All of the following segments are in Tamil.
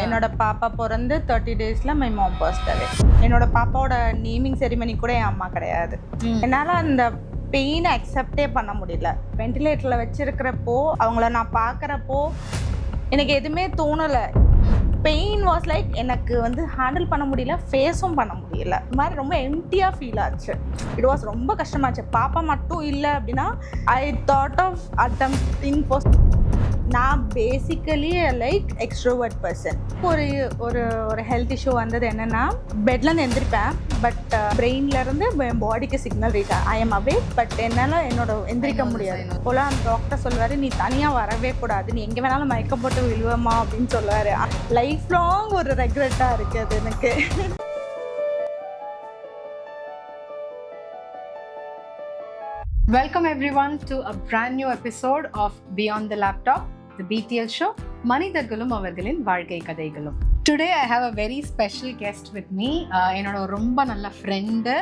என்னோட பாப்பா பிறந்து 30 டேஸ்ல மை மாம் passed away. என்னோட பாப்பாவோட நேமிங் செரிமனி கூட என் அம்மா கிடையாது. என்னால் அந்த பெயினை அக்செப்டே பண்ண முடியல. வெண்டிலேட்டரில் வச்சிருக்கிறப்போ அவங்கள நான் பார்க்குறப்போ எனக்கு எதுவுமே தோணலை. பெயின் வாஸ் லைக் எனக்கு ஹேண்டில் பண்ண முடியல, ஃபேஸும் பண்ண முடியல. இது மாதிரி ரொம்ப எம்டியாக ஃபீல் ஆச்சு. இட் வாஸ் ரொம்ப கஷ்டமாச்சு. பாப்பா மட்டும் இல்லை அப்படின்னா I thought of attempting for. நான் பேசிக்கலி லைக் எக்ஸ்ட்ரோவர்ட் பர்சன். ஒரு ஒரு ஒரு ஹெல்த் இஷ்யூ வந்தது என்னென்னா, பெட்லேருந்து எந்திரிப்பேன், பட் பிரெயின்லேருந்து என் பாடிக்கு signal reach I am away, but என்னால் எந்திரிக்க முடியாது. போல அந்த டாக்டர் சொல்லுவார், நீ தனியாக வரவே கூடாது, நீ எங்கே வேணாலும் மயக்கம் போட்டு விழுவமா அப்படின்னு சொல்லுவார். லைஃப் லாங் ஒரு ரெக்ரெட்டாக இருக்குது அது எனக்கு. Welcome everyone to a brand new episode of Beyond the Laptop, the BTL show, மனிதர்களும் அவர்களின் வாழ்க்கை கதைகளும். Today I have a very special guest with me. என்னோட ரொம்ப நல்ல ஃப்ரெண்டு,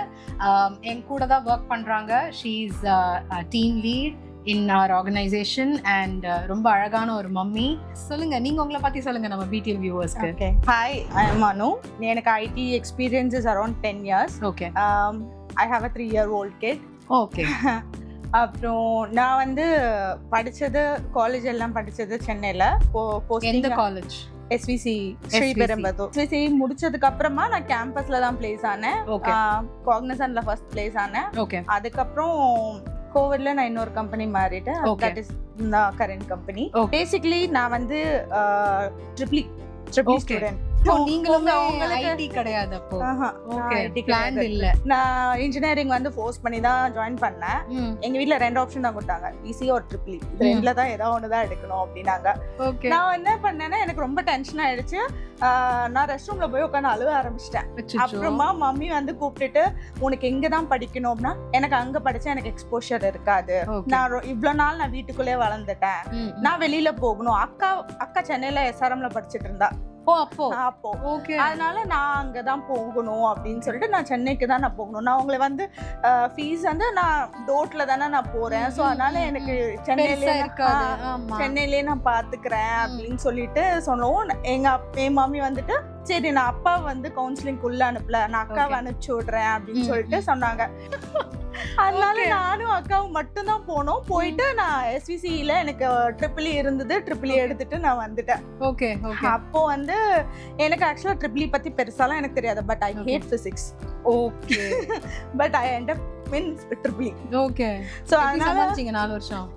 என் கூட தான் ஒர்க் பண்ணுறாங்க. She is a team lead in our organization and ரொம்ப அழகான ஒரு மம்மி. சொல்லுங்க, நீங்க உங்களை பத்தி சொல்லுங்க நம்ம BTL வியூவர்ஸ்க்கு. Okay. Hi, I am Manu. எனக்கு IT experience is around 10 years. Okay. I have a 3-year-old kid. Okay. அப்புறம் நான் படித்தது காலேஜ் எல்லாம் படித்தது சென்னையில். எந்த காலேஜ்? SVC ஸ்ரீபெரும்புதூர். SVC முடிச்சதுக்கு அப்புறமா நான் கேம்பஸ்ல தான் பிளேஸ் ஆனேன். காக்னிசன்ட்ல ஃபர்ஸ்ட் பிளேஸ் ஆனேன். ஓகே. அதுக்கப்புறம் கோவிட்ல நான் இன்னொரு கம்பெனி மாறிட்டேன். That is current company. Basically நான் ட்ரிபிள் ஸ்டூடெண்ட். ஐடி கிடையாது அப்போ. ஓகே, பிளான் இல்ல. நான் இன்ஜினியரிங் ஃபோர்ஸ் பண்ணி தான் ஜாயின் பண்ணேன். எங்க வீட்ல 2 ஆப்ஷன் தான் கொடுத்தாங்க, ஈஸி ஒரு ட்ரிபிள். இது ரெண்டுல தான் ஏதாவது ஒன்று தான் எடுக்கணும் அப்படின்னாங்க. நான் என்ன பண்ணேன்னா, எனக்கு ரொம்ப டென்ஷன் ஆயிடுச்சு. நான் ரெஸ்ட் ரூம்ல போய் உட்காந்து அழுவ ஆரம்பிச்சிட்டேன். அப்புறமா மம்மி கூப்பிட்டுட்டு, உனக்கு எங்க தான் படிக்கணும் அப்படின்னா, எனக்கு அங்க படிச்சா எனக்கு எக்ஸ்போஷர் இருக்காது, நான் இவ்வளவு நாள் நான் வீட்டுக்குள்ளே வளர்ந்துட்டேன், நான் வெளியில போகணும். அக்கா சென்னையில SRMல படிச்சுட்டு இருந்தா. அப்போ அதனால நான் அங்கதான் போகணும் அப்படின்னு சொல்லிட்டு நான் சென்னைக்கு தான் நான் போகணும். நான் உங்களை ஃபீஸ் நான் டோட்ல தானே நான் போறேன். ஸோ அதனால எனக்கு சென்னையிலே நான் பாத்துக்கிறேன் அப்படின்னு சொல்லிட்டு சொன்னோம். என் மாமி சரி, நான் அப்பா கவுன்சிலிங் உள்ள அனுப்பல, நான் அக்காவை அனுப்பிச்சு விடுறேன் அப்படின்னு சொல்லிட்டு சொன்னாங்க. அதனால நானும் அக்காவும் மட்டும்தான் போனோம். போயிட்டு நான் SVCல எனக்கு ட்ரிபிள் இருந்தது, ட்ரிபிள் எடுத்துட்டு நான் வந்துட்டேன். ஓகே. அப்போ எனக்கு ஆக்சுவலா ட்ரிபிள் பத்தி பெருசாலாம் எனக்கு தெரியாது, but I hate physics. Okay. But I end up in triple. Okay. So அதனால 4 வருஷம்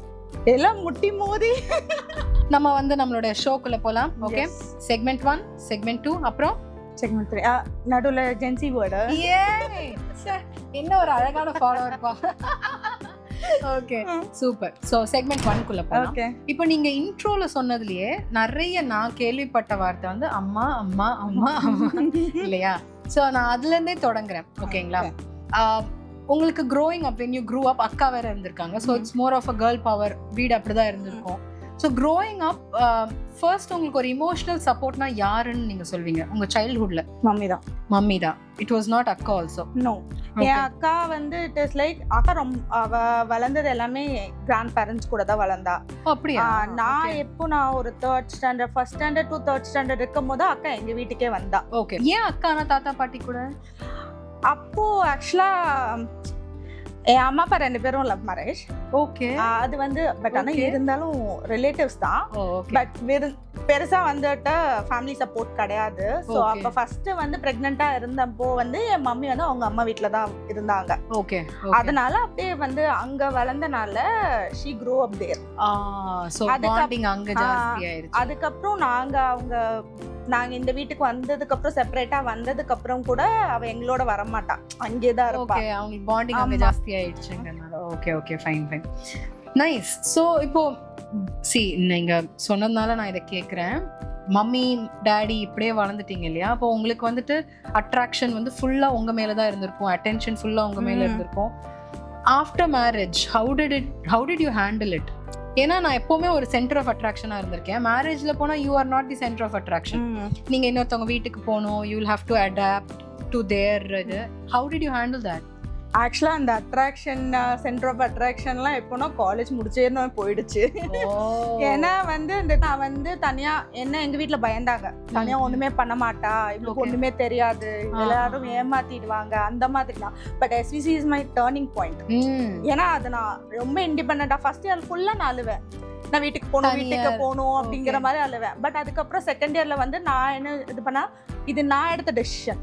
எல்லாம் முட்டி மோதி நம்ம நம்மளோட ஷோக்குள்ள போலாம். ஓகே. செக்மெண்ட் 1, செக்மெண்ட் 2, அப்புறம் செக்மெண்ட் 3. நடுவுல ஜென்சி வேர்டு. என்ன ஒரு அழகான ஃபாலோவர் பா. Okay, super. சோ செக்மெண்ட் 1 குள்ள போலாம். ஓகே. இப்போ நீங்க இன்ட்ரோல சொன்னதுலயே நிறைய நான் கேள்விப்பட்ட வார்த்தை அம்மா அம்மா அம்மா அம்மா இல்லையா? சோ நான் அதுல இருந்தே தொடங்குறேன். ஓகேங்களா? உங்களுக்கு growing up, when you grew up, அக்கா வேற இருந்திருக்காங்க. So it's more of a girl power வீடு அப்படிதான் இருந்திருக்கும். ஸோ growing up, ஃபர்ஸ்ட் உங்களுக்கு ஒரு இமோஷனல் சப்போர்ட்னா யாருன்னு நீங்க சொல்வீங்க உங்க சைல்ட்ஹுட்ல? மம்மி தான். இட் வாஸ் நாட் அக்கா ஆல்சோ? நோ. என் அக்கா இட் இஸ் லைக், அக்கா அவ வளர்ந்தது எல்லாமே கிராண்ட் பேரண்ட்ஸ் கூட தான் வளர்ந்தா. அப்படியா? நான் எப்போ நான் ஒரு 3rd standard, 1st standard to 3rd standard இருக்கும் போது அக்கா எங்க வீட்டுக்கே வந்தா. ஓகே. ஏன் அக்கானா தாத்தா பாட்டி கூட? அப்போ ஆக்சுவலா என் அம்மா அப்பா 2 பேரும் லவ் மேரேஜ். ஓகே. அது பட் ஆனா இருந்தாலும் ரிலேட்டிவ்ஸ் தான். பட் பெருசா ஃபேமிலி சப்போர்ட் கிடையாது. ஸோ அப்ப ஃபர்ஸ்ட் பிரெக்னெண்டா இருந்தப்போ என் மம்மி அவங்க அம்மா வீட்டுல தான் இருந்தாங்க. ஓகே. அதனால அப்படியே அங்க வளர்ந்தனால she grew up there. So bonding அங்க ஜாஸ்தி ஆயிருச்சு. அதுக்கப்புறம் நாங்க இந்த வீட்டுக்கு வந்ததுக்கு அப்புறம் செப்பரேட்டா வந்ததுக்கு அப்புறம் கூட அவ எங்களோட வர மாட்டா, அங்கேதான் இருப்பா. ஓகே, அவங்களுக்கு பாண்டிங் அங்க ஜாஸ்தி ஆயிடுச்சுங்கனால. Okay, fine. நைஸ். ஸோ இப்போ நீங்க சொன்னதுனால நான் இதை கேட்குறேன். மம்மி டாடி இப்படியே வளர்ந்துட்டீங்க இல்லையா? அப்போ உங்களுக்கு அட்ராக்ஷன் ஃபுல்லா உங்க மேலதான் இருந்திருக்கும், அட்டென்ஷன் ஃபுல்லா உங்க மேல இருந்திருக்கும். After marriage how did you handle it? ஏன்னா நான் எப்பவுமே ஒரு சென்டர் ஆஃப் அட்ராக்ஷனா இருந்திருக்கேன். மேரேஜ்ல போனா you are not the centre of attraction. நீங்க இன்னொருத்தவங்க வீட்டுக்கு போகணும், you will have to adapt to their இது. how did you handle that? ஆக்சுவலாக அந்த அட்ராக்ஷன் சென்டர் ஆஃப் அட்ராக்ஷன்லாம் எப்போனா காலேஜ் முடிச்சேன்னு போயிடுச்சு. ஏன்னா வந்து நான் வந்து தனியாக என்ன எங்கள் வீட்டில் பயந்தாங்க, தனியாக ஒன்றுமே பண்ண மாட்டா, இவங்களுக்கு ஒன்றுமே தெரியாது, எல்லாரும் ஏமாத்திடுவாங்க அந்த மாதிரிலாம். But SVC is my turning point. ஏன்னா அது நான் ரொம்ப இண்டிபெண்டாக ஃபர்ஸ்ட் இயர் ஃபுல்லாக நான் அழுவேன், நான் வீட்டுக்கு போகணும் அப்படிங்கிற மாதிரி அழுவேன். பட் அதுக்கப்புறம் செகண்ட் இயர்ல வந்து நான் என்ன இது பண்ணா, இது நான் எடுத்த டெசிஷன்,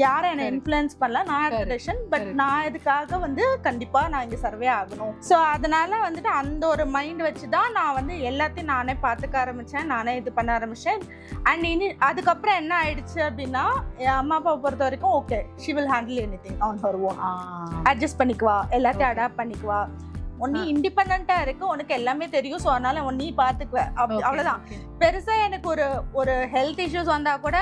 யாரும் என்ன இன்ஃப்ளூயன்ஸ் பண்ணல, நான் எடுத்த டெசிஷன். பட் நான் இதுக்காக வந்து கண்டிப்பா நான் இங்க சர்வே ஆகணும். ஸோ அதனால வந்துட்டு அந்த ஒரு மைண்ட் வச்சுதான் நான் வந்து எல்லாத்தையும் நானே பார்த்துக்க ஆரம்பிச்சேன், நானே இது பண்ண ஆரம்பிச்சேன். அண்ட் இனி அதுக்கப்புறம் என்ன ஆயிடுச்சு அப்படின்னா, என் அம்மா அப்பாவை பொறுத்த வரைக்கும் okay, she will handle anything on her own, adjust பண்ணிக்குவா, எல்லாத்தையும் அடாப்ட் பண்ணிக்குவா, ஒன்னி இண்டிபெண்டா இருக்கு, உனக்கு எல்லாமே தெரியும், ஸோ அதனால ஒன்னி பாத்துக்குவ, அவ்வளவுதான். பெருசா எனக்கு ஒரு ஹெல்த் இஷ்யூஸ் வந்தா கூட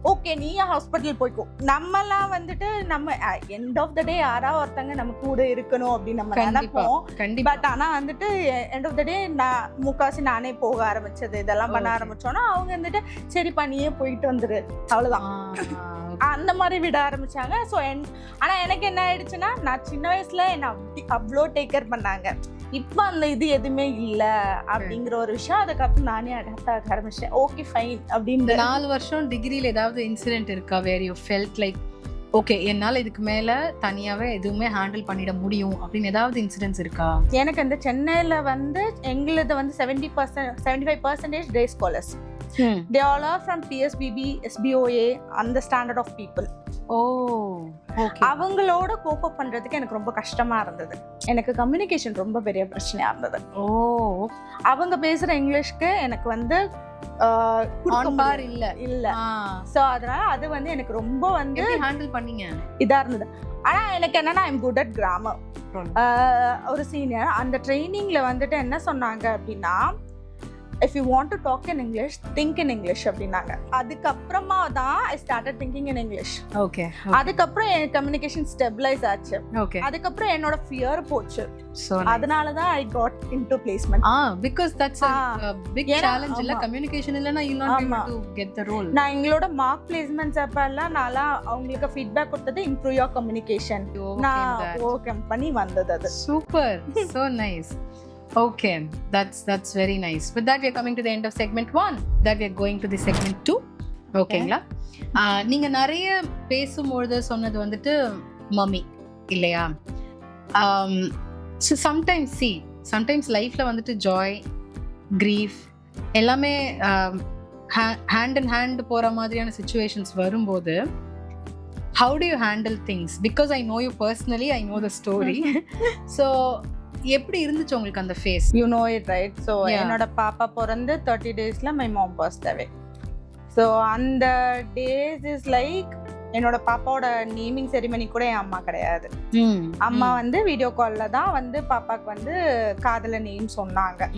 ஓகே நீ ஹாஸ்பிட்டல் போய்க்கோ, நம்மலாம் வந்துட்டு நம்ம எண்ட் ஆஃப் த டே யாராவது ஒருத்தங்க நம்ம கூட இருக்கணும் அப்படின்னு நம்ம நினைப்போம். பட் ஆனா வந்துட்டு எண்ட் ஆஃப் த டே நான் முக்காசி நானே போக ஆரம்பிச்சது, இதெல்லாம் பண்ண ஆரம்பிச்சோன்னா அவங்க வந்துட்டு சரிப்பா நீயே போயிட்டு வந்துரு, அவ்வளவுதான் அந்த மாதிரி விட ஆரம்பிச்சாங்க. ஸோ ஆனா எனக்கு என்ன ஆயிடுச்சுன்னா, நான் சின்ன வயசுல என்ன அவ்வளோ டேக் கேர் பண்ணாங்க, இப்போ அந்த இது எதுவுமே இல்லை அப்படிங்கிற ஒரு விஷயம். அதுக்கப்புறம் நானே அடாப்ட் ஆக ஆரம்பிச்சேன். ஓகே ஃபைன் அப்படின்னு. 4 வருஷம் டிகிரியில் ஏதாவது இன்சிடென்ட் இருக்கா where you felt like okay என்னால் இதுக்கு மேலே தனியாகவே எதுவுமே ஹேண்டில் பண்ணிட முடியும் அப்படின்னு ஏதாவது இன்சிடென்ட்ஸ் இருக்கா? எனக்கு இந்த சென்னையில் வந்து எங்களது வந்து 75% day scholars. They all are from PSBB, SBOA, அந்த ஸ்டாண்டர்ட் ஆஃப் பீப்புள். அவங்களோட கோப் அப் பண்றதுக்கு எனக்கு ரொம்ப கஷ்டமா இருந்தது. எனக்கு கம்யூனிகேஷன் ரொம்ப பெரிய பிரச்சனையா இருந்தது. அவங்க பேசுற இங்கிலீஷ்க்கு எனக்கு வந்து இல்ல. சோ அதனால அது வந்து எனக்கு ரொம்ப வந்து ஹேண்டில் பண்ணீங்க இதா இருந்தது. ஆனா எனக்கு என்னன்னா ஐம் குட் அட் கிராமர். ஒரு சீனியர் அந்த ட்ரைனிங்ல வந்துட்டு என்ன சொன்னாங்க அப்படின்னா, if you want to talk in English, think in English அப்படினாங்க. அதுக்கப்புறமா தான் I started thinking in English. Okay. அதுக்கப்புறம் என் கம்யூனிகேஷன் ஸ்டெபிலைஸ் ஆச்சு. அதுக்கப்புறம் என்னோட ஃபியர் போச்சு. அதனால தான் I got into placement. Because that's a big challenge இல்ல, கம்யூனிகேஷன் இல்லனா you not able to get the role. நான் எங்களோட மார்க் பிளேஸ்மென்ட்ஸ் அப்பெல்லாம் நாளா அவங்களுக்கு ஃபீட்பேக் கொடுத்தது improve your communication. நான் ஓகே பண்ணி வந்தது அது. Super. So nice. Okay, that's very nice. With that, we are coming to the end of segment 1. That we are going to the segment 2. ஓகேங்களா? நீங்க நிறைய பேசும்போது சொன்னது வந்துட்டு மம்மி இல்லையா? So sometimes லைஃப்ல வந்துட்டு ஜாய், கிரீஃப் எல்லாமே ஹேண்ட் இன் ஹேண்ட் போற மாதிரியான சிச்சுவேஷன்ஸ் வரும்போது how do you handle things? Because I know you personally, I know the story. So எப்படி இருந்துச்சு உங்களுக்கு அந்த phase? You know it right. So என்னோட பாப்பா பிறந்து 30 daysல my mom passed away. So அந்த டேஸ் இஸ் லைக் என்னோட பாப்பாவோட நேமிங் செரிமனி கூட என் அம்மா கிடையாது. அம்மா வந்து வீடியோ கால்ல தான் வந்து பாப்பாக்கு வந்து காதல நேம் சொன்னாங்க.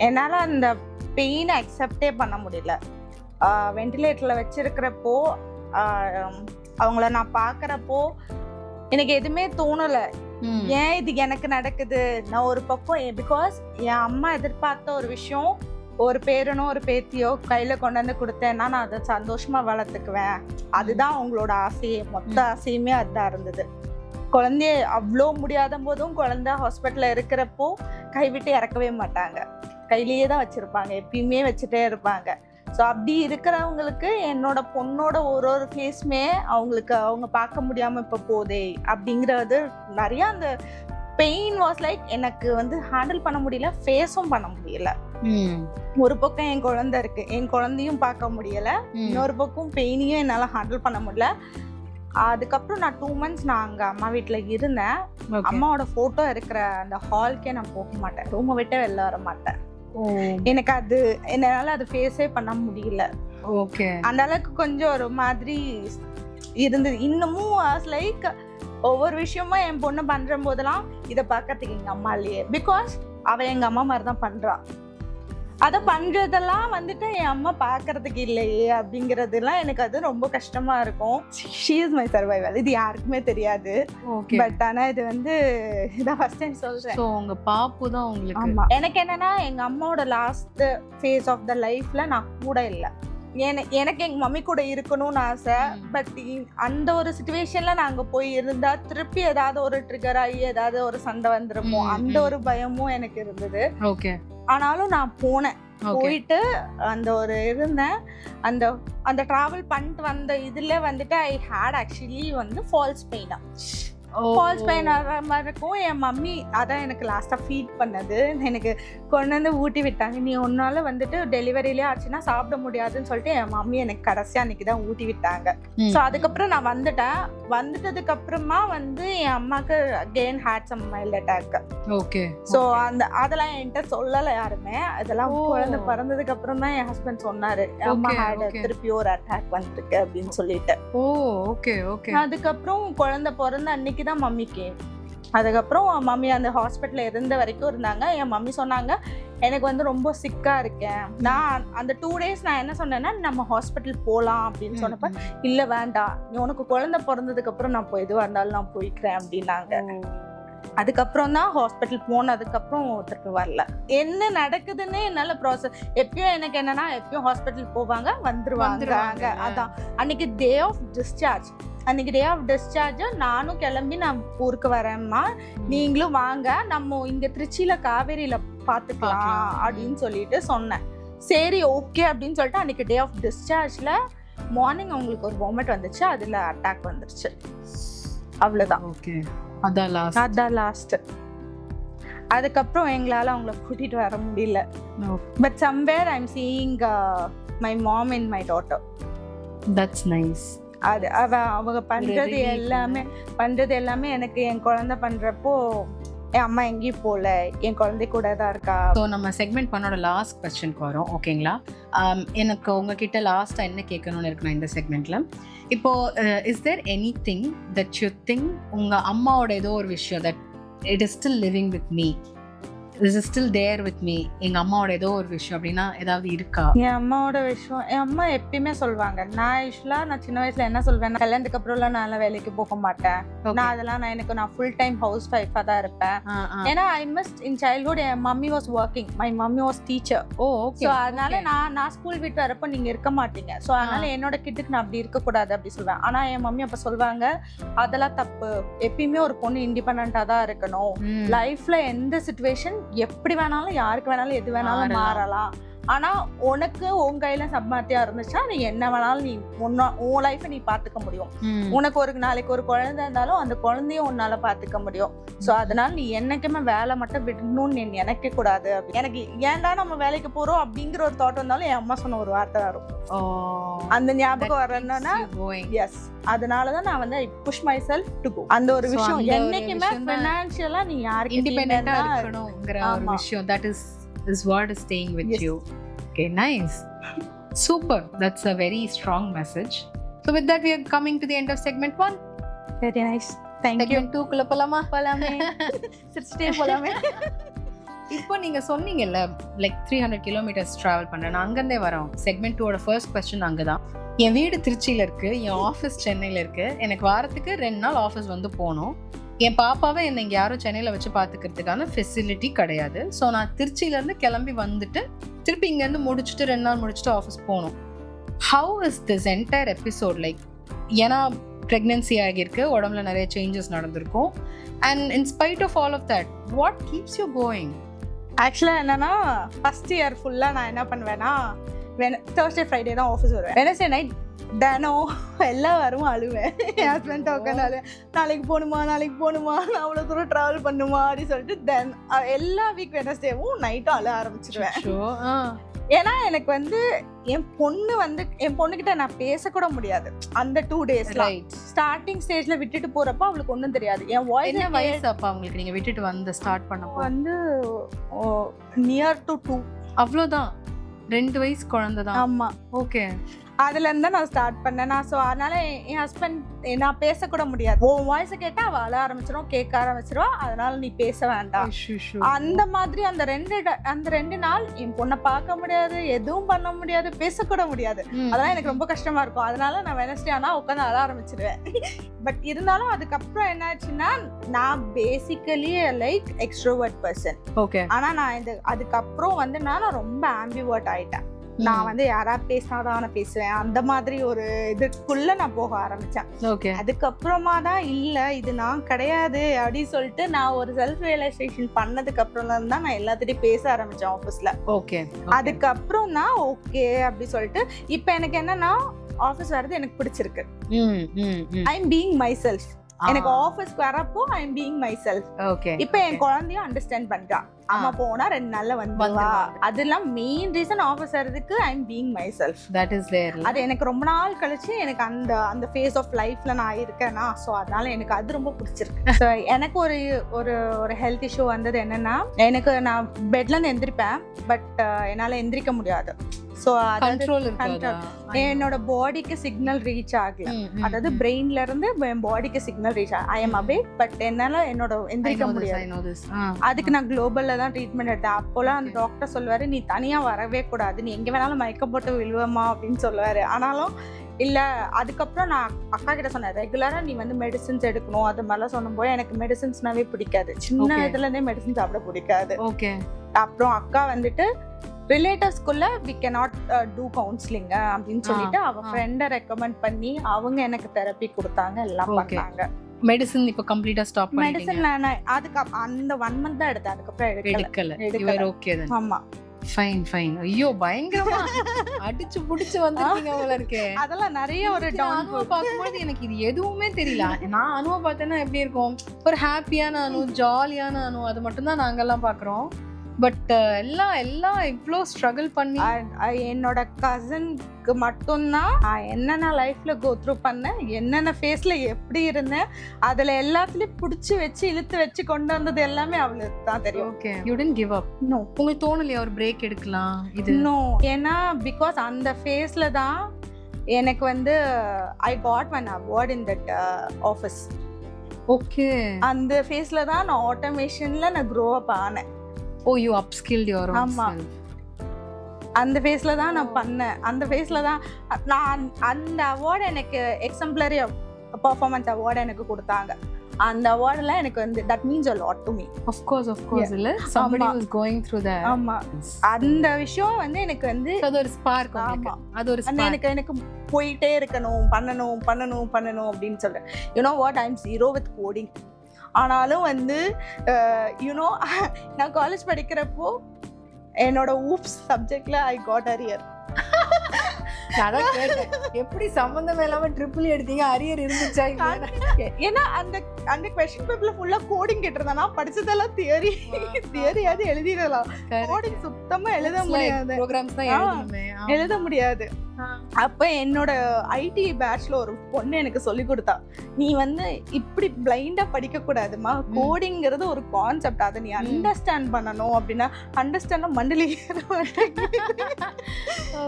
என்னால் அந்த பெயினை அக்செப்டே பண்ண முடியல. வெண்டிலேட்டர்ல வச்சிருக்கிறப்போ அவங்கள நான் பார்க்குறப்போ எனக்கு எதுவுமே தோணல, ஏன் இது எனக்கு நடக்குது. நான் ஒரு பக்கம் பிகாஸ் என் அம்மா எதிர்பார்த்த ஒரு விஷயம், ஒரு பேரனோ ஒரு பேத்தியோ கையில கொண்டு வந்து கொடுத்தேன்னா நான் அதை சந்தோஷமா வளர்த்துக்குவேன், அதுதான் அவங்களோட ஆசையே, மொத்த ஆசையுமே அதுதான் இருந்தது. குழந்தைய அவ்வளோ முடியாத போதும் குழந்தை ஹாஸ்பிட்டல்ல இருக்கிறப்போ கைவிட்டு இறக்கவே மாட்டாங்க, கையிலேயே தான் வச்சிருப்பாங்க, எப்பயுமே வச்சுட்டே இருப்பாங்க. ஸோ அப்படி இருக்கிறவங்களுக்கு என்னோட பொண்ணோட ஒரு ஃபேஸுமே அவங்களுக்கு அவங்க பார்க்க முடியாமல் இப்போ போதே அப்படிங்கிறது நிறையா அந்த பெயின் வாஸ் லைக் எனக்கு வந்து ஹேண்டில் பண்ண முடியல, ஃபேஸும் பண்ண முடியல. ஒரு பக்கம் என் குழந்தை இருக்கு, என் குழந்தையும் பார்க்க முடியல, இன்னொரு பக்கம் பெயினையும் என்னால் ஹேண்டில் பண்ண முடியல. அதுக்கப்புறம் நான் 2 months நான் அங்கே அம்மா வீட்டில் இருந்தேன். அம்மாவோட ஃபோட்டோ இருக்கிற அந்த ஹால்க்கே நான் போக மாட்டேன், ரூமை விட்டே வெளில வர மாட்டேன். எனக்கு அது என்னால அது ஃபேஸே பண்ண முடியல. ஓகே, அந்த அளவுக்கு கொஞ்சம் ஒரு மாதிரி இருந்தது. இன்னமும் லைக் ஒவ்வொரு விஷயமா என் பொண்ணு பண்ற போதெல்லாம் இதை பார்க்கறதுக்கு எங்க அம்மா இல்லையே, பிகாஸ் அவ எங்க அம்மா மாதிரி தான் பண்றா, அதை பண்றதெல்லாம் வந்துட்டு என் அம்மா பார்க்கறதுக்கு இல்லையே அப்படிங்கறதுலாம் எனக்கு அது ரொம்ப கஷ்டமா இருக்கும். ஷீ இஸ் மை சர்வைவல், இது யாருக்குமே தெரியாது. பட் ஆனா இது வந்து இதான் ஃபர்ஸ்ட் டைம் சொல்றேன். சோ உங்க பாப்பு தான் உங்களுக்கு. ஆமா, எனக்கு என்னன்னா எங்க அம்மாவோட லாஸ்ட் ஃபேஸ் ஆஃப் த லைஃப்ல நான் கூட இல்லை. எனக்கு எங்க மம்மி கூட இருக்கணும்னு ஆசை. பட் அந்த ஒரு சிச்சுவேஷன்ல நாங்க போய் இருந்தா திருப்பி ஏதாவது ஒரு ட்ரிகர் ஆகி ஏதாவது ஒரு சண்டை வந்துருமோ அந்த ஒரு பயமும் எனக்கு இருந்தது. ஆனாலும் நான் போனேன். போயிட்டு அந்த ஒரு இருந்தேன். அந்த அந்த டிராவல் பண்ணிட்டு வந்த இதுல வந்துட்டு ஐ ஹேட் ஆக்சுவலி வந்து ஃபால்ஸ் பெயினா. ஃபால்ஸ் பெயின் ஆகிற மாதிரி இருக்கும். என் மம்மி அதான் எனக்கு லாஸ்ட்டாக ஃபீட் பண்ணது. எனக்கு கொண்டு வந்து ஊட்டி விட்டாங்க. நீ ஒன்னால வந்துட்டு டெலிவரியிலே ஆச்சுன்னா சாப்பிட முடியாதுன்னு சொல்லிட்டு என் மம்மி எனக்கு கடைசியாக அன்னைக்கு தான் ஊட்டி விட்டாங்க. ஸோ அதுக்கப்புறம் நான் வந்துட்டதுக்கு அப்புறமா வந்து என் அம்மாவுக்கு again had some mild attack. Okay. So அதெல்லாம் என்கிட்ட சொல்லலை யாருமே. அதெல்லாம் குழந்தை பிறந்ததுக்கு அப்புறம் தான் என் ஹஸ்பண்ட் சொன்னாரு, அம்மா ஹேட் திருப்பி ஒரு அட்டாக் வந்துருக்கு அப்படின்னு சொல்லிட்டு. அதுக்கப்புறம் குழந்தை பிறந்த அன்னைக்கு தான் மம்மிக்கு. அதுக்கப்புறம் மம்மி அந்த ஹாஸ்பிட்டலில் இருந்த வரைக்கும் இருந்தாங்க. என் மம்மி சொன்னாங்க, எனக்கு வந்து ரொம்ப சிக்காக இருக்கேன். நான் அந்த 2 days நான் என்ன சொன்னேன்னா, நம்ம ஹாஸ்பிட்டல் போகலாம் அப்படின்னு சொன்னப்ப, இல்லை வேண்டாம், நீ உனக்கு குழந்தை பிறந்ததுக்கப்புறம் நான் எதுவாக இருந்தாலும் நான் போய்க்கிறேன் அப்படின்னாங்க. அதுக்கப்புறம் தான் ஹாஸ்பிட்டல் போனதுக்கப்புறம் திருப்பி வரல. என்ன நடக்குதுன்னு என்னால் ப்ராசஸ். எப்பயும் எனக்கு என்னன்னா, எப்பயும் ஹாஸ்பிட்டல் போவாங்க வந்துருவாங்க. அதான் அன்னைக்கு டே ஆஃப் டிஸ்சார்ஜ் நானும் கிளம்பி நான் ஊருக்கு வரேம்மா, நீங்களும் வாங்க, நம்ம இங்க திருச்சியில காவேரியில பாத்துக்கலாம் அப்படின்னு சொல்லிட்டு சொன்னேன். சரி ஓகே அப்படின்னு சொல்லிட்டு அன்னைக்கு டே ஆஃப் டிஸ்சார்ஜ்ல மார்னிங் அவங்களுக்கு ஒரு வாமிட் வந்துச்சு. அதுல அட்டாக் வந்துருச்சு. அவ்வளவுதான். அதான் லாஸ்ட். அதுக்கப்புறம் எங்களால அவங்கள கூட்டிட்டு வர முடியல. But somewhere I am seeing my mom and my daughter. That's nice. அது அவங்க பண்றது எல்லாமே எனக்கு என் குழந்தை பண்றப்போ என் அம்மா எங்கேயும் போகல, என் குழந்தை கூட தான் இருக்கா. ஸோ நம்ம செக்மெண்ட் பண்ணோட லாஸ்ட் கொஸ்டினுக்கு வரோம். ஓகேங்களா? எனக்கு உங்ககிட்ட லாஸ்ட்டாக என்ன கேட்கணும்னு இருக்குண்ணா இந்த செக்மெண்ட்ல. இப்போ is there anything that you think உங்கள் அம்மாவோட ஏதோ ஒரு விஷயம் that it is still living with me, this is still there with me, எங்க அம்மாவோட ஏதோ ஒரு விஷயம் அப்படின்னா ஏதாவது இருக்கா? என் அம்மாவோட விஷயம் என் அம்மா எப்பயுமே சொல்லுவாங்க. நான் சின்ன வயசுல என்ன சொல்வேன், கல்யாணத்துக்கு அப்புறம்லாம் நான் வேலைக்கு போக மாட்டேன், நான் ஃபுல் டைம் ஹவுஸ் ஒய்ஃபா தான் இருப்பேன். ஏன்னா I missed in childhood N mummy was working, my mummy was teacher. So அதனால நான் ஸ்கூல் விட்டு வரப்போ நீங்க இருக்க மாட்டீங்க. ஸோ அதனால என்னோட கிட்டுக்கு நான் அப்படி இருக்கக்கூடாது அப்படி சொல்வேன். ஆனா என் மம்மி அப்ப சொல்வாங்க, அதெல்லாம் தப்பு, எப்பயுமே ஒரு பொண்ணு இண்டிபெண்டா தான் இருக்கணும், லைஃப்ல எந்த சிச்சுவேஷன் எப்படி வேணாலும் யாருக்கு வேணாலும் எது வேணாலும் மாறலாம், ஆனா உனக்கு உன் கையில சம்பாத்தியா இருந்துச்சுன்னா நீ என்ன வேணாலும் நீ உன் லைஃபை நீ பாத்துக்க முடியும். உனக்கு ஒரு நாளைக்கு ஒரு குழந்தை இருந்தாலும் அந்த குழந்தையும் உன்னால பாத்துக்க முடியும். சோ அதனால நீ என்னைக்குமே வேலை மட்டும் விடணும்னு நீ நினைக்க கூடாது. எனக்கு ஏன்டா நம்ம வேலைக்கு போறோம் அப்படிங்கிற ஒரு தாட் வந்தாலும் என் அம்மா சொன்ன ஒரு வார்த்தை வரும், அந்த ஞாபகம் வரணும்னா எஸ். அதனாலதான் நான் வந்து I push myself to go. அந்த ஒரு விஷயம் என்னைக்குமே ஃபைனான்சியலா நீ யாருக்கு இண்டிபெண்டன்ட்டா இருக்கணும்ங்கற ஒரு விஷயம், that is what is staying with you. Okay, nice. Super. That's a very strong message. So with that we are coming to the end of segment 1. Very nice. Thank you. Segment 2 குள்ள போலாமே. சிரிச்சிட்டே போலாமே. இப்போ நீங்க சொன்னீங்கல்ல லைக் 300 கிலோமீட்டர்ஸ் டிராவல் பண்ணேன், நான் அங்கேருந்தே வரோம். செக்மெண்ட் 2ஓட ஃபர்ஸ்ட் கொஸ்டின் அங்கே தான். என் வீடு திருச்சியில் இருக்குது, என் ஆஃபீஸ் சென்னையில் இருக்குது, எனக்கு வாரத்துக்கு 2 நாள் ஆஃபீஸ் வந்து போகணும். என் பாப்பாவை என்னை இங்கே யாரும் சென்னையில் வச்சு பார்த்துக்கிறதுக்கான ஃபெசிலிட்டி கிடையாது. ஸோ நான் திருச்சியிலேருந்து கிளம்பி வந்துட்டு திருப்பி இங்கேருந்து முடிச்சுட்டு 2 நாள் முடிச்சுட்டு ஆஃபீஸ் போகணும். How is this entire episode like? ஏன்னா ப்ரெக்னென்சி ஆகியிருக்கு, உடம்புல நிறைய சேஞ்சஸ் நடந்திருக்கும். And in spite of all of that what keeps you going? ஆக்சுவலாக என்னன்னா, ஃபர்ஸ்ட் இயர் ஃபுல்லாக நான் என்ன பண்ணுவேன்னா, தேர்ஸ்டே ஃப்ரைடே தான் ஆஃபீஸ் வருவேன். வெனஸ்டே நைட் தினம் எல்லா வாரமும் அழுவேன். என் ஹஸ்பண்ட் உட்காந்து நாளைக்கு போகணுமா நான் அவ்வளோ தூரம் ட்ராவல் பண்ணுமா அப்படின்னு சொல்லிட்டு எல்லா வீக் வெனஸ்டேவும் நைட்டும் அழ ஆரம்பிச்சிருவேன். ஏன்னா எனக்கு வந்து என் பொண்ணுகிட்ட நான் பேசக்கூட முடியாது அந்த 2 daysல. ஸ்டார்டிங் ஸ்டேஜ்ல விட்டுட்டு போறப்ப அவளுக்கு ஒன்றும் தெரியாது. என் வாய்ஸ் என்ன வயசு அப்ப அவங்களுக்கு நீங்க விட்டுட்டு வந்து ஸ்டார்ட் பண்ணப்போ? வந்து நியர் டு 2. அவ்வளோதான், 2 வயசு குழந்தை தான். ஆமா, ஓகே. அதுல இருந்தா நான் ஸ்டார்ட் பண்ணேன். ஸோ அதனால என் ஹஸ்பண்ட் நான் பேசக்கூட முடியாது. உன் வாய்ஸை கேட்டா அவள் அழ ஆரம்பிச்சிடும், கேட்க ஆரம்பிச்சிருவா, அதனால நீ பேச வேண்டாம். அந்த மாதிரி அந்த 2 நாள் என் பொண்ணை பார்க்க முடியாது, எதுவும் பண்ண முடியாது, பேசக்கூட முடியாது. அதெல்லாம் எனக்கு ரொம்ப கஷ்டமா இருக்கும். அதனால நான் வெனஸ்டே ஆனா உட்காந்து அழ ஆரம்பிச்சிருவேன். பட் இருந்தாலும் அதுக்கப்புறம் என்ன ஆச்சுன்னா, நான் basically like extrovert person. Okay. ஆனா நான் அதுக்கப்புறம் வந்து நான் ரொம்ப ஆம்பிவர்ட் ஆயிட்டேன். நான் வந்து யாராவது பேசினாதான் நான் பேசுவேன், அந்த மாதிரி ஒரு இதுக்குள்ள நான் போக ஆரம்பிச்சேன். ஓகே. அதுக்கப்புறமா தான் இல்ல இது நான் கிடையாது அப்படின்னு சொல்லிட்டு நான் ஒரு செல்ஃப் ரியலைசேஷன் பண்ணதுக்கு அப்புறம் தான் நான் எல்லாத்திட்டையும் பேச ஆரம்பிச்சேன் ஆஃபீஸ்ல. ஓகே. அதுக்கப்புறம் தான் ஓகே அப்படி சொல்லிட்டு இப்ப எனக்கு என்னன்னா ஆஃபீஸ் வர்றது எனக்கு பிடிச்சிருக்கு. ஐ எம் பீயிங் மை செல்ஃப். எனக்கு ஆஃபீஸ்க்கு வரப்போ ஐ am being my self. Okay. இப்போ என் குழந்தையும் அண்டர்ஸ்டாண்ட் பண்ணிட்டா. அம்மா போனா 2 நாள்ல வந்துவா. அதெல்லாம் மெயின் ரீசன் ஆஃபீஸ் வரதுக்கு I am being myself. That is there. அது எனக்கு ரொம்ப நாள் கழிச்சு எனக்கு அந்த அந்த ஃபேஸ் ஆஃப் லைஃப்ல நான் இருக்கேனா, ஸோ அதனால எனக்கு அது ரொம்ப பிடிச்சிருக்கு. ஸோ எனக்கு ஒரு ஒரு ஒரு ஹெல்த் இஷ்யூ வந்தது என்னன்னா, எனக்கு நான் பெட்ல இருந்து எந்திரிப்பேன், பட் என்னால எந்திரிக்க முடியாது. ஸோ என்னோட பாடிக்கு சிக்னல் ரீச் ஆகல. அதாவது பிரெயின்ல இருந்து என் பாடிக்கு சிக்னல் ரீச் ஆகும். ஐ எம் அவேக், பட் என்னால என்னோட எந்திரிக்க முடியாது. அதுக்கு நான் குளோபல்ல தான் ட்ரீட்மெண்ட் எடுத்தேன். அப்போலாம் அந்த டாக்டர் சொல்லுவாரு, நீ தனியா வரவே கூடாது, நீ எங்க வேணாலும் மயக்கம் போட்டு விழுவமா அப்படின்னு சொல்லுவாரு. ஆனாலும் இல்ல, அதுக்கப்புறம் நான் அக்கா கிட்ட சொன்னேன், ரெகுலரா நீ வந்து மெடிசின்ஸ் எடுக்கணும் அது மாதிரிலாம் சொன்னும்போது எனக்கு மெடிசின்ஸ்னாவே பிடிக்காது. சின்ன இதுல இருந்தே மெடிசின் சாப்பிட பிடிக்காது. ஓகே. அப்புறம் அக்கா வந்துட்டு ரிலேட்டிவ்ஸ்குள்ள வி கேனாட் டூ கவுன்சிலிங் அப்படின்னு சொல்லிட்டு அவ ஃப்ரெண்டை ரெக்கமெண்ட் பண்ணி அவங்க எனக்கு தெரப்பி கொடுத்தாங்க, எல்லாம் பண்ணாங்க. மெடிசன் இப்போ கம்ப்ளீட்டா ஸ்டாப் பண்ணிட்டீங்க? மெடிசன் நான் அதுக்கு அந்த 1 month தான் எடுத்தேன், அதுக்கப்புறம் எடுக்கல. Okay then. ஆமா. Fine fine. ஐயோ பயங்கரமா அடிச்சு புடிச்சு வந்திருக்கீங்க போல இருக்கே. அதெல்லாம் நிறைய ஒரு அனுபவம் பார்க்கும்போது எனக்கு இது எதுவுமே தெரியல. நான் அனுபவம் பார்த்தேன்னா எப்படி இருக்கும், ஒரு ஹாப்பியான அனுபவம், ஜாலியான அனுபவம், அது மட்டும் தான் நாங்கெல்லாம் பாக்குறோம். பட் எல்லாம் இவ்வளோ ஸ்ட்ரகிள் பண்ணி என்னோட கசனுக்கு மட்டும்தான் என்னென்ன லைஃப்ல கோ த்ரூ பண்ணேன், என்னென்ன ஃபேஸ்ல எப்படி இருந்தேன், அதுல எல்லாத்துலயும் பிடிச்சி வச்சு இழுத்து வச்சு கொண்டு வந்தது எல்லாமே அவளுக்கு தான் தெரியும். Okay. You didn't give up? No. உங்களுக்கு தோணலையா ஒரு பிரேக் எடுக்கலாம் இது? நோ. ஏன்னா பிகாஸ் அந்த ஃபேஸ்ல தான் எனக்கு வந்து I got one award in that office. Okay. அந்த ஃபேஸ்ல தான் நான் ஆட்டோமேஷன்ல நான் க்ரோ அப் ஆனேன். ஓ, யூ அப்ஸ்கில்ட் யுவர் ஓன் செல்ஃப். அந்த ஃபேஸ்ல தான் நான் பண்ணேன். அந்த ஃபேஸ்ல தான் நான் அந்த அவார்டு எனக்கு எக்ஸம்ப்ளரி பெர்ஃபார்மன்ஸ் அவார்டு எனக்கு கொடுத்தாங்க. அந்த அவார்டுல எனக்கு வந்து that means a lot to me. Of course இல்ல, somebody was going through that. ஆமா. அந்த விஷயம் வந்து எனக்கு வந்து அது ஒரு ஸ்பார்க். ஆமா, அது ஒரு ஸ்பார்க். எனக்கு போயிட்டே இருக்கணும், பண்ணணும் அப்படின்னு சொல்றேன். you know what, I'm zero with coding. ஆனாலும் வந்து யூனோ நான் காலேஜ் படிக்கிறப்போ என்னோட ஊப்ஸ் சப்ஜெக்ட்ல ஐ காட் அரியர். அதான் கேட்டேன், எப்படி சம்பந்தமே இல்லாம ட்ரிபிள் எடுத்தீங்க, அரியர் இருந்துச்சா? ஏன்னா அந்த அந்த क्वेश्चन பேப்பர்ல ஃபுல்லா கோடிங் கேட்டிருந்தா, நான் படிச்சதெல்லாம் தியரியாவது எழுதிடலாம், கோடிங் சுத்தமா எழுத முடியாது. ப்ரோகிராம்ஸ் தான் எழுதணுமே, எழுத முடியாது. அப்ப என்னோட ஐடி பேட்ச்ல ஒரு பொண்ணு எனக்கு சொல்லி கொடுத்தா, நீ வந்து இப்படி பிளைண்டா படிக்க கூடாதுமா, கோடிங்கிறது ஒரு கான்செப்ட், அதை நீ அண்டர்ஸ்டாண்ட் பண்ணணும். அப்படின்னா அண்டர்ஸ்டாண்ட் மண்டலி.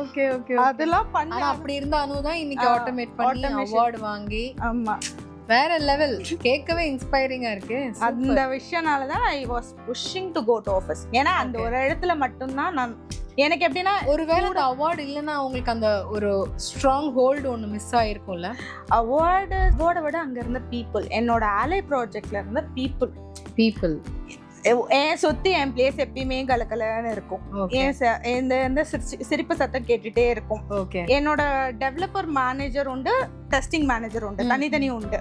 Okay okay. அதெல்லாம் பண்ண அப்படி இருந்த அனுதான் இன்னைக்கு ஆட்டோமேட் பண்ணி அவார்ட் வாங்கி. ஆமா, வேற லெவல். கேட்கவே இன்ஸ்பைரிங்கா இருக்கு. அந்த விஷயனால தான் I was pushing to go to office. ஏன்னா அந்த ஒரு இடத்துல மட்டும்தான் நான் எனக்கு எப்படின்னா, ஒருவேளை அந்த அவார்டு இல்லைன்னா உங்களுக்கு அந்த ஒரு ஸ்ட்ராங் ஹோல்டு ஒன்று மிஸ் ஆயிருக்கும்ல. அவார்டை விட அங்க இருந்த பீப்புள், என்னோட ஆலை ப்ராஜெக்ட்ல இருந்த பீப்புள் என் சுத்தி என் பிளேஸ் எப்பயுமே கலகலன்னு இருக்கும். இந்த சிரிப்பு சத்தம் கேட்டுட்டே இருக்கும். என்னோட டெவலப்பர் மேனேஜர் உண்டு, டெஸ்டிங் மேனேஜர் உண்டு, தனித்தனி உண்டு.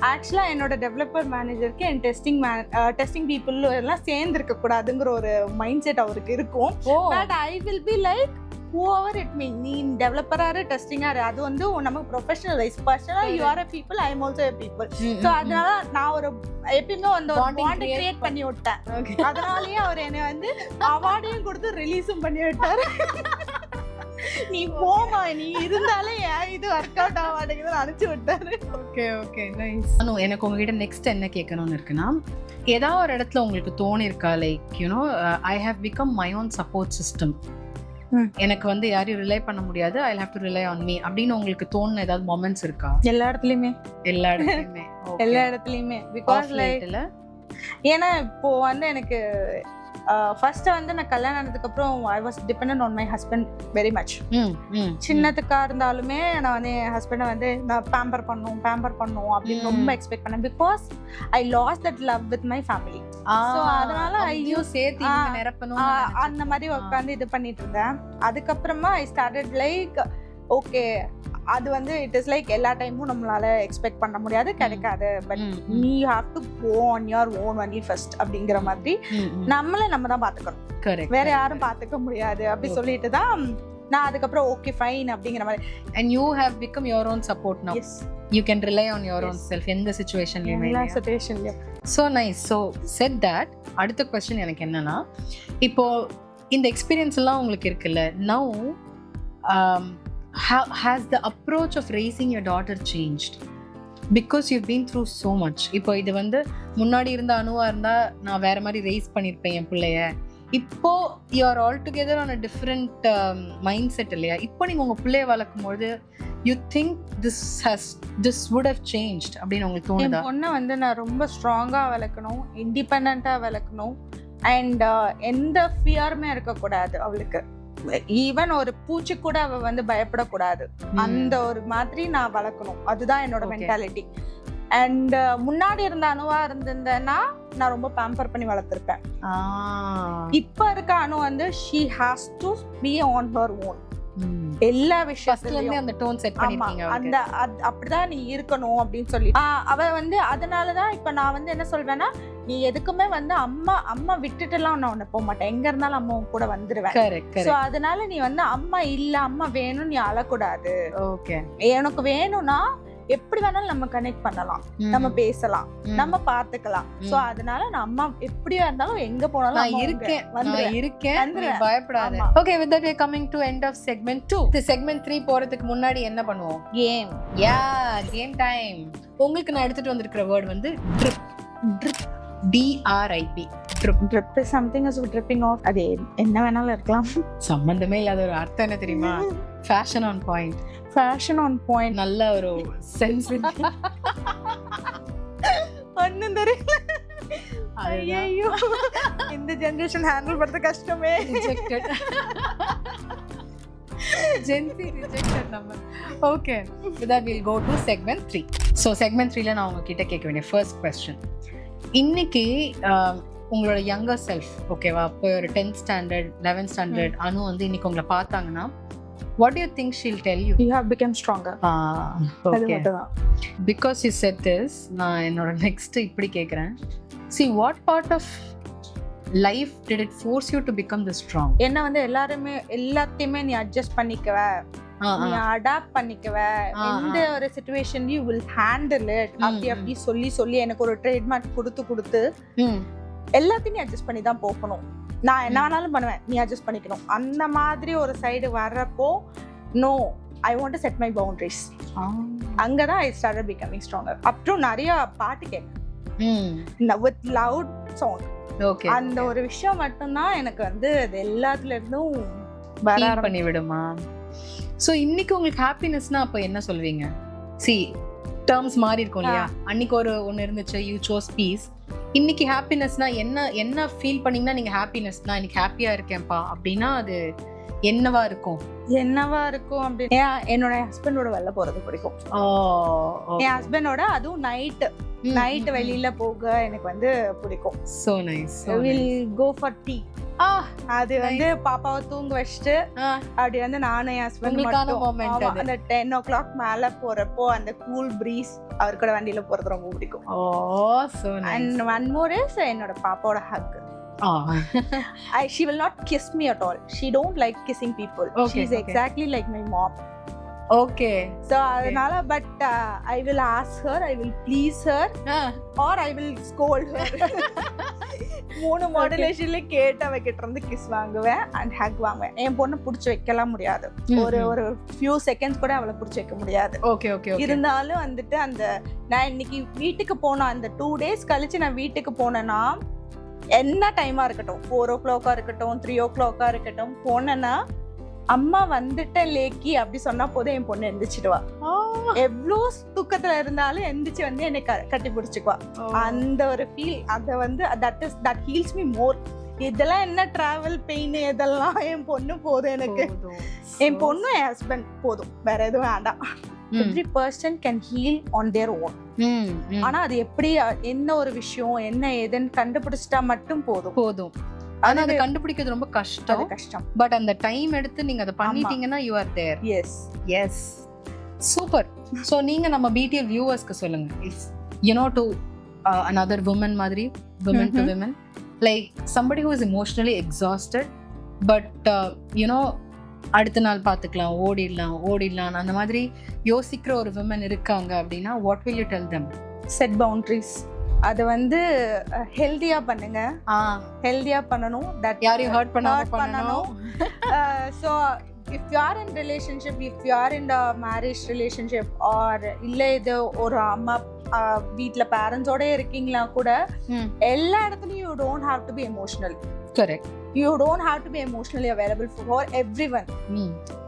ஆக்சுவலா என்னோட டெவலப்பர் மேனேஜருக்கு என் டெஸ்டிங் பீப்புள் எல்லாம் சேர்ந்து இருக்க கூடாதுங்கிற ஒரு மைண்ட் செட் அவருக்கு இருக்கும். But I will be like whoever it may, நீ டெவலப்பரா இரு, டெஸ்டிங்கா இரு, அது வந்து நமக்கு ப்ரொஃபஷனல் வைஸ். பர்சனலா you are a people, I am also a people. So அதனால நான் ஒரு எப்பயுமே வந்து ஒரு பாண்ட் கிரியேட் பண்ணி விட்டேன். அதனாலயே அவர் என்னை வந்து அவார்டையும் கொடுத்து ரிலீஸும் பண்ணி விட்டாரு. நீ போமா, நீ இருந்தாலே இது ஒர்க் அவுட் ஆகாதுன்னு அனுப்பிச்சு விட்டாரு. Okay okay, nice. எனக்கு உங்ககிட்ட நெக்ஸ்ட் என்ன கேட்கணும்னு இருக்குன்னா, ஏதாவது ஒரு இடத்துல உங்களுக்கு தோணி இருக்கா, like you know I have become my own support system, எனக்கு வந்து யாரையும் ரிலை பண்ண முடியாது, I have to rely on me அப்படின்னு உங்களுக்கு தோணுன ஏதாவது மொமெண்ட்ஸ் இருக்கா? எல்லா இடத்துலயுமே பிகாஸ் லைக், ஏன்னா இப்போ வந்து எனக்கு ஃபர்ஸ்ட் வந்து நான் கல்யாணம் ஆனதுக்கு அப்புறம் I was dependent on my husband very much. சின்னதுக்கா இருந்தாலுமே நான் வந்து என் ஹஸ்பண்டை வந்து நான் பேம்பர் பண்ணும் அப்படின்னு ரொம்ப எக்ஸ்பெக்ட் பண்ணேன். Because I last that love with my family. So அதனால ஐயோ சேர்த்து அந்த மாதிரி உட்காந்து இது பண்ணிட்டு இருந்தேன். அதுக்கப்புறமா ஐ ஸ்டார்டட் லைக் ஓகே, அது வந்து இட் இஸ் லைக் எல்லா டைமும் நம்மளால எக்ஸ்பெக்ட் பண்ண முடியாது, கிடைக்காது. பட் நீ have to go on your own only first அப்படிங்கிற மாதிரி நம்ம தான் பாத்துக்கணும், வேற யாரும் பாத்துக்க முடியாது அப்படி சொல்லிட்டு தான் நான் அதுக்கப்புறம் ஓகே ஃபைன் அப்படிங்கிற மாதிரி. And you have become your own support now. Yes. You can rely on your own self in the situation you may. எல்லா சிச்சுவேஷன்லயும். So nice. So said that, அடுத்த क्वेश्चन எனக்கு என்னன்னா, இப்போ இந்த எக்ஸ்பீரியன்ஸ் எல்லாம் உங்களுக்கு இருக்குல்ல, now how has the approach of raising your daughter changed? Because you've been through so much. இப்போ இது வந்து முன்னாடி இருந்த அனுவா இருந்தா நான் வேற மாதிரி ரேஸ் பண்ணிருப்பேன் என் பிள்ளைய. இப்போ you are all together on a different mindset இல்லையா? இப்போ நீங்க உங்க பிள்ளைய வளர்க்கும்போது you think this would have changed அப்படின்னு உங்களுக்கு தோணுதா? என் பொண்ணை வந்து நான் ரொம்ப ஸ்ட்ராங்கா வளர்க்கணும், இண்டிபெண்டண்டா வளர்க்கணும், அண்ட் எந்த ஃபியருமே இருக்கக்கூடாது அவளுக்கு. ஈவன் ஒரு பூச்சி கூட அவ வந்து பயப்படக்கூடாது, அந்த ஒரு மாதிரி நான் வளர்க்கணும். அதுதான் என்னோட மென்டாலிட்டி. அண்ட் முன்னாடி இருந்த அணுவா இருந்திருந்தேன்னா நான் ரொம்ப பேம்பர் பண்ணி வளர்த்திருப்பேன். இப்ப இருக்க அணு வந்து she has to be on her own. எல்லா விஷயத்துலயும் அந்த டோன் செட் பண்ணிருக்கீங்க. அந்த அப்படிதான் நீ இருக்கணும் அப்படின்னு சொல்லி அவ வந்து அதனாலதான் இப்ப நான் வந்து என்ன சொல்வேன்னா, நீ எதுக்குமே வந்து அம்மா விட்டுட்டு எல்லாம் நான் உன்னை போக மாட்டேன், எங்க இருந்தாலும் அம்மா கூட வந்துருவேன். சோ அதனால நீ வந்து அம்மா இல்ல அம்மா வேணும் நீ அழக்கூடாது. ஓகே, எனக்கு வேணும்னா எப்படி வேணாலும் நம்ம கனெக்ட் பண்ணலாம், நம்ம பேசலாம், நம்ம பாத்துக்கலாம். சோ அதனால நான் அம்மா எப்படியா இருந்தாலும் எங்க போனாலும் நான் இருக்கேன், பயப்படாத. Okay, with that we are coming to end of segment 2. the segment 3 போறதுக்கு முன்னாடி என்ன பண்ணுவோம்? கேம். Game time. உங்களுக்கு நான் எடுத்துட்டு வந்திருக்கிற வேர்ட் வந்து drip. DRIP. drip is something as dripping off. அது என்ன வேணாலும் இருக்கலாம், சம்பந்தமே இல்லாத ஒரு அர்த்தம் என்ன தெரியுமா? Fashion on point. Fashion on point, நல்ல ஒரு சென்ஸ் ஒண்ணும் தெரியல. ஐயோ, இந்த ஜெனரேஷன் ஹேண்டில் பண்றது கஷ்டமே. ஜென்சி ரிஜெக்டட் நம்ம. Okay, with that we'll go to segment 3. so segment 3ல நான் உங்ககிட்ட கேட்க வேண்டிய first question, இன்னைக்கு உங்களோட யங்கர் செல்ஃப் ஓகேவா, இப்போ ஒரு 10th standard 11th standard அனு வந்து இன்னைக்கு உங்களை பார்த்தாங்கன்னா what do you think she'll tell you? You have become stronger. Okay, because you said this, நான் என்னோட நெக்ஸ்ட் இப்படி கேட்குறேன். see what part of life did it force you to become this strong? என்ன வந்து எல்லாத்தையுமே நீ அட்ஜஸ்ட் பண்ணிக்கவ, நீ அடாப்ட் பண்ணிக்கவ, எந்த ஒரு situation you will handle it அப்படி சொல்லி எனக்கு ஒரு ட்ரேட்மார்க் கொடுத்து எல்லாத்தையும் அட்ஜஸ்ட் பண்ணி தான் போகணும். நான் என்ன வேணாலும் பண்ணுவேன், நீ அட்ஜஸ்ட் பண்ணிக்கணும். அந்த மாதிரி ஒரு சைடு வர்றப்போ no, I want to set my boundaries. அங்கதான் ஐ ஸ்டார்டட் பிகமிங் ஸ்ட்ராங்கர். அப்புறம் நிறைய பாட்டு கேட்பேன் வித் லவுட் சவுண்ட். அந்த ஒரு விஷயம் மட்டும்தான் எனக்கு வந்து அது எல்லாத்துல இருந்தும் பண்ணி விடுமா? ஸோ இன்னைக்கு உங்களுக்கு ஹாப்பினஸ்னா அப்போ என்ன சொல்வீங்க? டேர்ம்ஸ் மாறி இருக்கும் இல்லையா? அன்னைக்கு ஒன்று இருந்துச்சு, யூ சோஸ் பீஸ். இன்னைக்கு ஹாப்பினஸ்னா என்ன ஃபீல் பண்ணீங்கன்னா நீங்க ஹாப்பினஸ்னா இன்னைக்கு ஹாப்பியா இருக்கேன்ப்பா அப்படின்னா அது என்னவா இருக்கும் அப்படின்னு என்னோட ஹஸ்பண்டோட வெளில போறது பிடிக்கும். என் ஹஸ்பண்டோட அதுவும் நைட் வெளியில போக எனக்கு வந்து பிடிக்கும். so nice. we'll go for tea. அது வந்து பாப்பாவை தூங்க வச்சுட்டு அப்படி வந்து நானும் என் ஹஸ்பண்ட் மட்டும் அந்த 10 o'clock மேல போறப்போ அந்த கூல் பிரீஸ் அவர் கூட வண்டியில போறது ரொம்ப பிடிக்கும். and one more is என்னோட பாப்பாவோட Haq. she will not kiss me at all. She don't like kissing people. She's exactly like my mom. Okay, so adanaala but I will ask her, I will please her, or I will scold her. மூணு மாடுலேஷன்ல கேட்டு அவ கிட்ட இருந்து கிஸ் வாங்குவேன் and hug வாங்குவேன். என் பொண்ணு புடிச்சு வைக்கலாம் முடியாது, ஒரு few seconds கூட அவளை புடிச்சு வைக்க முடியாது. ஓகே இருந்தாலும் வந்துட்டு அந்த நான் இன்னைக்கு வீட்டுக்கு போனா அந்த 2 days கழிச்சு நான் வீட்டுக்கு போனேன்னா என்ன டைமா இருக்கட்டும், 4 o'clock இருக்கட்டும் 3 o'clock இருக்கட்டும், போனேன்னா அம்மா வந்துட்டேன் லேக்கி அப்படி சொன்னா போதும் என் பொண்ணு எந்திரிச்சிடுவா. எவ்வளோ தூக்கத்துல இருந்தாலும் எந்திரிச்சு வந்து என்னை கட்டி பிடிச்சிக்குவா. அந்த ஒரு ஃபீல், அதை வந்து தட் ஹீல்ஸ் மீ மோர். இதெல்லாம் என்ன டிராவல் பெயின், இதெல்லாம் என் பொண்ணு போதும் எனக்கு. என் பொண்ணு என் ஹஸ்பண்ட் போதும், வேற எதுவும் வேண்டாம். Every person can heel on their own. ஆனா அது எப்படி, என்ன ஒரு விஷயம் என்ன ஏதுன்னு கண்டுபிடிச்சிட்டா மட்டும் போதும். ஆனா அதை கண்டுபிடிக்கிறது ரொம்ப கஷ்டம். பட் அந்த டைம் எடுத்து நீங்க அதை பண்ணிட்டீங்கன்னா you are there. Yes super. So நீங்க நம்ம BTL வியூவர்ஸ்க்கு சொல்லுங்க, if you know to another woman மாதிரி, women to women, like somebody who is emotionally exhausted but you know அடுத்த நாள் பார்த்துக்கலாம், ஓடிடலாம் அந்த மாதிரி யோசிக்கிற ஒரு women இருக்காங்க அப்படின்னா what will you tell them? Set boundaries. அது வந்து ஹெல்தியா பண்ணுங்க, ஹெல்தியா பண்ணணும். தட் யாரையும் ஹர்ட் பண்ணணும். So if you are in relationship, if you are in a marriage relationship or இல்ல இது ஒரு அம்மா வீட்ல பேரண்ட்ஸோட இருக்கீங்களா கூட, எல்லா இடத்துலயும் you don't have to be emotional. Correct. You don't have to be emotionally available for everyone.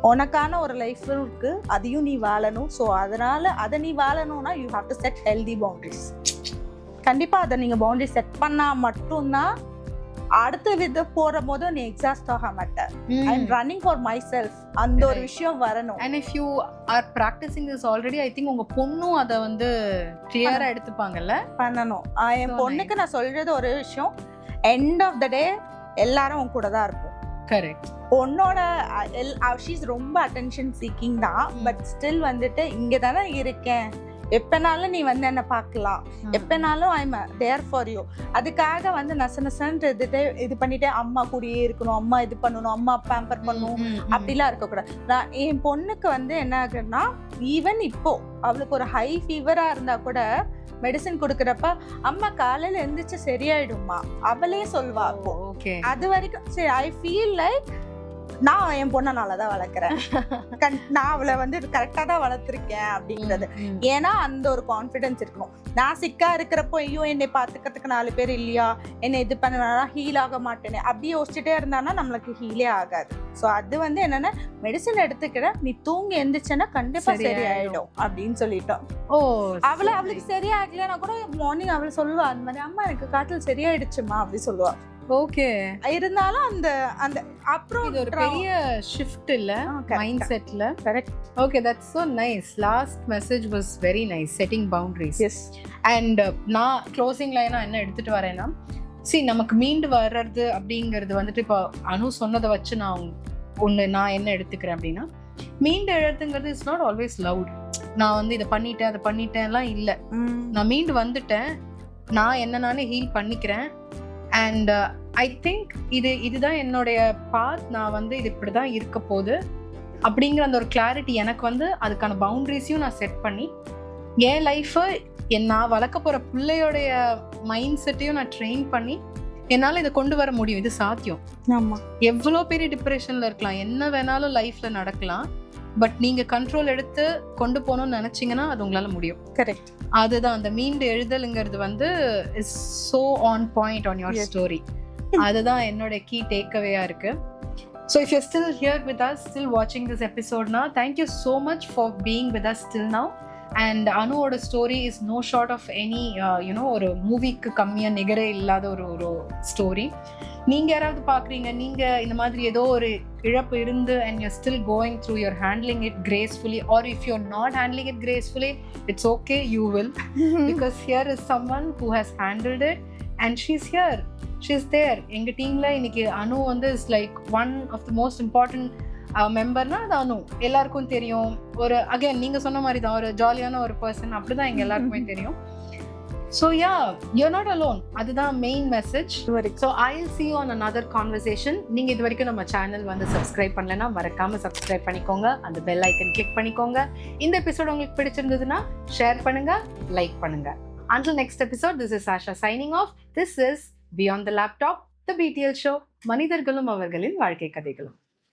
உனக்கான ஒரு லைஃப் இருக்கு, அதையும் நீ வாழணும். ஸோ அதனால அதை நீ வாழணும்னா you have to set healthy boundaries. கண்டிப்பா அதை நீங்க பவுண்டரி செட் பண்ணா மட்டும்தான் அடுத்த வித போற போது நீ எக்ஸாஸ்ட் ஆக மாட்ட. ஐ அம் ரன்னிங் ஃபார் மை செல்ஃப், அந்த ஒரு விஷயம் வரணும். and if you are practicing this already, I think உங்க பொண்ணும் அதை வந்து கிளியரா எடுத்துப்பாங்கல்ல, பண்ணணும். என் பொண்ணுக்கு நான் சொல்றது ஒரு விஷயம், எண்ட் ஆஃப் த டே எல்லாரும் உன் கூட தான் இருப்போம். கரெக்ட். பொண்ணோட ஷீஸ் ரொம்ப அட்டென்ஷன் சீக்கிங் தான், பட் ஸ்டில் வந்துட்டு இங்க தானே இருக்கேன், எப்பனாலும் நீ வந்து என்ன பார்க்கலாம், எப்பனாலும் I am there for you. அதுக்காக வந்து நசன்னு இது பண்ணிட்டு அம்மா கூடயே இருக்கணும், அம்மா இது பண்ணணும், அம்மா பேம்பர் பண்ணணும் அப்படிலாம் இருக்கக்கூடாது. நான் என் பொண்ணுக்கு வந்து என்ன ஆகுதுன்னா, ஈவன் இப்போ அவளுக்கு ஒரு ஹை ஃபீவரா இருந்தா கூட மெடிசன் கொடுக்குறப்ப அம்மா காலையில எழுந்திரிச்சு சரியாயிடுமா அவளே சொல்வா. அது வரைக்கும் சரி, ஐ ஃபீல் லைக் நான் என் பொண்ணை நல்லதான் வளர்க்குறேன், நான் அவளை வந்து கரெக்டாக தான் வளர்த்துருக்கேன் அப்படிங்கிறது. ஏன்னா அந்த ஒரு கான்ஃபிடென்ஸ் இருக்கணும். நான் சிக்கா இருக்கிறப்போ ஐயோ என்னை பார்த்துக்கிறதுக்கு 4 பேர் இல்லையா, என்னை இது பண்ணனா ஹீல் ஆக மாட்டேனே அப்படியே யோசிச்சுட்டே இருந்தானா நம்மளுக்கு ஹீலே ஆகாது. ஸோ அது வந்து என்னன்னா, மெடிசன் எடுத்துக்கிற நீ தூங்கி எந்திரிச்சேன்னா கண்டிப்பா சரியாயிடும் அப்படின்னு சொல்லிட்டோம். அவளுக்கு சரியாகலைன்னா கூட மார்னிங் அவளை சொல்லுவா, அந்த மாதிரி அம்மா எனக்கு காய்ச்சல் சரியாயிடுச்சுமா அப்படி சொல்லுவா. ஓகே. இருந்தாலும் அந்த அந்த அப்புறம் இது ஒரு பெரிய ஷிஃப்ட் இல்ல மைண்ட் செட்ல. Correct. Okay, that's so nice. Last message was very nice, setting boundaries. Yes. And நான் க்ளோசிங் லைனா என்ன எடுத்துட்டு வரேன்னா, நமக்கு மீண்டு வர்றது அப்படிங்கிறது வந்துட்டு இப்போ அனு சொன்னதை வச்சு நான் என்ன எடுத்துக்கிறேன் அப்படின்னா, மீண்டு எழுதுங்கிறது இஸ் நாட் ஆல்வேஸ் லவுட். நான் வந்து இதை பண்ணிட்டேன் அதை பண்ணிட்டேன்லாம் இல்லை. நான் மீண்டு வந்துட்டேன், நான் என்ன நானே ஹீல் பண்ணிக்கிறேன். அண்ட் ஐ திங்க் இதுதான் என்னுடைய பாத். நான் வந்து இது இப்படிதான் இருக்க போகுது அப்படிங்கிற அந்த ஒரு கிளாரிட்டி எனக்கு வந்து, அதுக்கான பவுண்டரிஸையும் நான் செட் பண்ணி என் லைஃபை நான் வளர்க்க போற பிள்ளையோடைய மைண்ட் செட்டையும் நான் ட்ரெயின் பண்ணி என்னால் இதை கொண்டு வர முடியும். இது சாத்தியம். எவ்வளோ பெரிய டிப்ரெஷன்ல இருக்கலாம், என்ன வேணாலும் லைஃப்ல நடக்கலாம், பட் நீங்க கண்ட்ரோல் எடுத்து கொண்டு போகணும்னு நினைச்சீங்கன்னா அது உங்களால முடியும். கரெக்ட். அதுதான் அந்த மீண்டு எழுதலுங்கிறது வந்து is so on point on your story. அதுதான் என்னோட கீ டேக்அவேயா இருக்கு. So if you're still here with us, still watching this episode now, thank you so much for being with us till now. And அனுவோட story is no short of any ஒரு மூவிக்கு கம்மியாக நிகரே இல்லாத ஒரு ஸ்டோரி. நீங்கள் யாராவது பார்க்குறீங்க, நீங்கள் இந்த மாதிரி ஏதோ ஒரு இழப்பு இருந்து and you're still going through, you're handling it gracefully, or if you're not handling it gracefully, it's okay, you will. Because here is someone who has handled it and she's here, she's there. எங்கள் டீமில் இன்னைக்கு அனு வந்து is like one of the most important மெம்பர்னா அது அனு. எல்லாருக்கும் தெரியும். ஒரு அகைன் நீங்கள் சொன்ன மாதிரி தான் ஒரு ஜாலியான ஒரு பர்சன், அப்படிதான் எங்கள் எல்லாருக்குமே தெரியும். So yeah, you're not alone. அதுதான் main message. So I'll see you on another conversation. நீங்க இது வரைக்கும் நம்ம சேனல் வந்து சப்ஸ்கிரைப் பண்ணலன்னா மறக்காம சப்ஸ்கிரைப் பண்ணிக்கோங்க, அந்த பெல் ஐக்கன் கிளிக் பண்ணிக்கோங்க. இந்த எபிசோட் உங்களுக்கு பிடிச்சிருந்ததுன்னா ஷேர் பண்ணுங்க, லைக் பண்ணுங்க. Until next episode, this is Sasha signing off. This is Beyond the Laptop, the BTL show. மனிதர்களும் அவர்களின் வாழ்க்கை கதைகளும்.